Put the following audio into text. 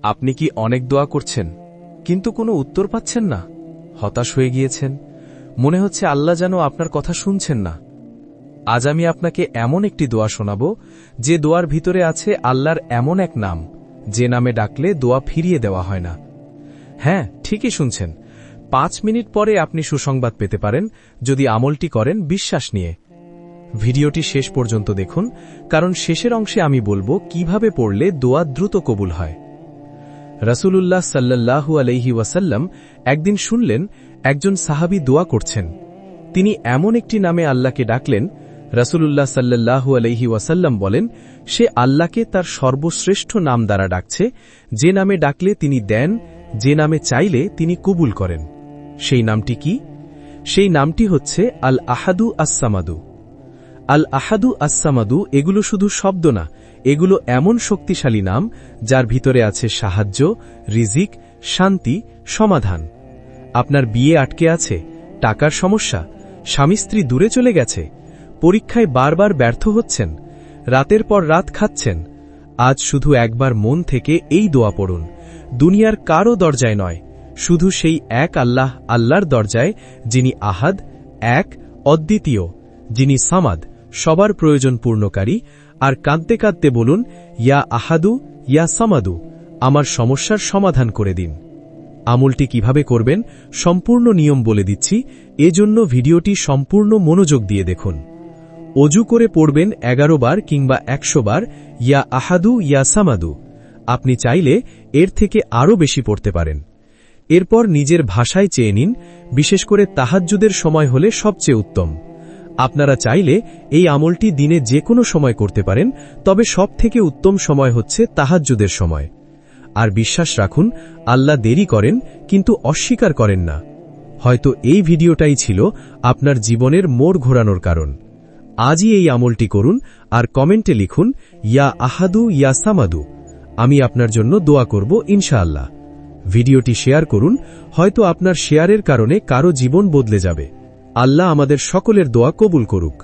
আপনি কি অনেক দোয়া করছেন কিন্তু কোনো উত্তর পাচ্ছেন না? হতাশ হয়ে গিয়েছেন? মনে হচ্ছে আল্লাহ যেন আপনার কথা শুনছেন না। আজ আমি আপনাকে এমন একটি দোয়া শোনাব, যে দোয়ার ভিতরে আছে আল্লাহর এমন এক নাম, যে নামে ডাকলে দোয়া ফিরিয়ে দেওয়া হয় না। হ্যাঁ, ঠিকই শুনছেন। 5 মিনিট পরে আপনি সুসংবাদ পেতে পারেন, যদি আমলটি করেন বিশ্বাস নিয়ে। ভিডিওটি শেষ পর্যন্ত দেখুন, কারণ শেষের অংশে আমি বলবো কিভাবে পড়লে দোয়া দ্রুত কবুল হয়। রাসূলুল্লাহ সাল্লাল্লাহু আলাইহি ওয়াসাল্লাম একদিন শুনলেন একজন সাহাবী দোয়া করছেন। তিনি এমন একটি নামে আল্লাহকে ডাকলেন। রাসূলুল্লাহ সাল্লাল্লাহু আলাইহি ওয়াসাল্লাম বলেন, সে আল্লাহকে তার সর্বশ্রেষ্ঠ নাম দ্বারা ডাকছে, যে নামে ডাকলে তিনি দেন, যে নামে চাইলে তিনি কবুল করেন। সেই নামটি কি? সেই নামটি হচ্ছে আল আহাদু আস-সামাদু। আল আহাদু আস-সামাদু এগুলো শুধু শব্দ না, এগুলো এমন শক্তিশালী নাম যার ভিতরে আছে সাহায্য, রিজিক, শান্তি, সমাধান। আপনার বিয়ে আটকে আছে, টাকার সমস্যা, স্বামী স্ত্রী দূরে চলে গেছে, পরীক্ষায় বারবার ব্যর্থ হচ্ছেন, রাতের পর রাত খাচ্ছেন। আজ শুধু একবার মন থেকে এই দোয়া পড়ুন। দুনিয়ার কারও দরজায় নয়, শুধু সেই এক আল্লাহর দরজায়, যিনি আহাদ, এক, অদ্বিতীয়, যিনি সামাদ, সবার প্রয়োজন পূর্ণকারী। আর কাঁদতে কাঁদতে বলুন, ইয়া আহাদু, ইয়া সামাদু, আমার সমস্যার সমাধান করে দিন। আমলটি কিভাবে করবেন সম্পূর্ণ নিয়ম বলে দিচ্ছি, এজন্য ভিডিওটি সম্পূর্ণ মনোযোগ দিয়ে দেখুন। অজু করে পড়বেন 11 বার কিংবা 100 বার ইয়া আহাদু ইয়া সামাদু। আপনি চাইলে এর থেকে আরও বেশি পড়তে পারেন। এরপর নিজের ভাষায় চেয়ে নিন, বিশেষ করে তাহাজ্জুদের সময় হলে সবচেয়ে উত্তম। আপনারা চাইলে এই আমলটি দিনে যে কোনো সময় করতে পারেন, তবে সবথেকে উত্তম সময় হচ্ছে তাহাজ্জুদের সময়। আর বিশ্বাস রাখুন, আল্লাহ দেরি করেন কিন্তু অস্বীকার করেন না। হয়তো এই ভিডিওটাই ছিল আপনার জীবনের মোড় ঘোরানোর কারণ। আজই এই আমলটি করুন আর কমেন্টে লিখুন, ইয়া আহাদু ইয়া সামাদু। আমি আপনার জন্য দোয়া করব ইনশাআল্লাহ। ভিডিওটি শেয়ার করুন, হয়তো আপনার শেয়ারের কারণে কারো জীবন বদলে যাবে। আল্লাহ আমাদের সকলের দোয়া কবুল করুক।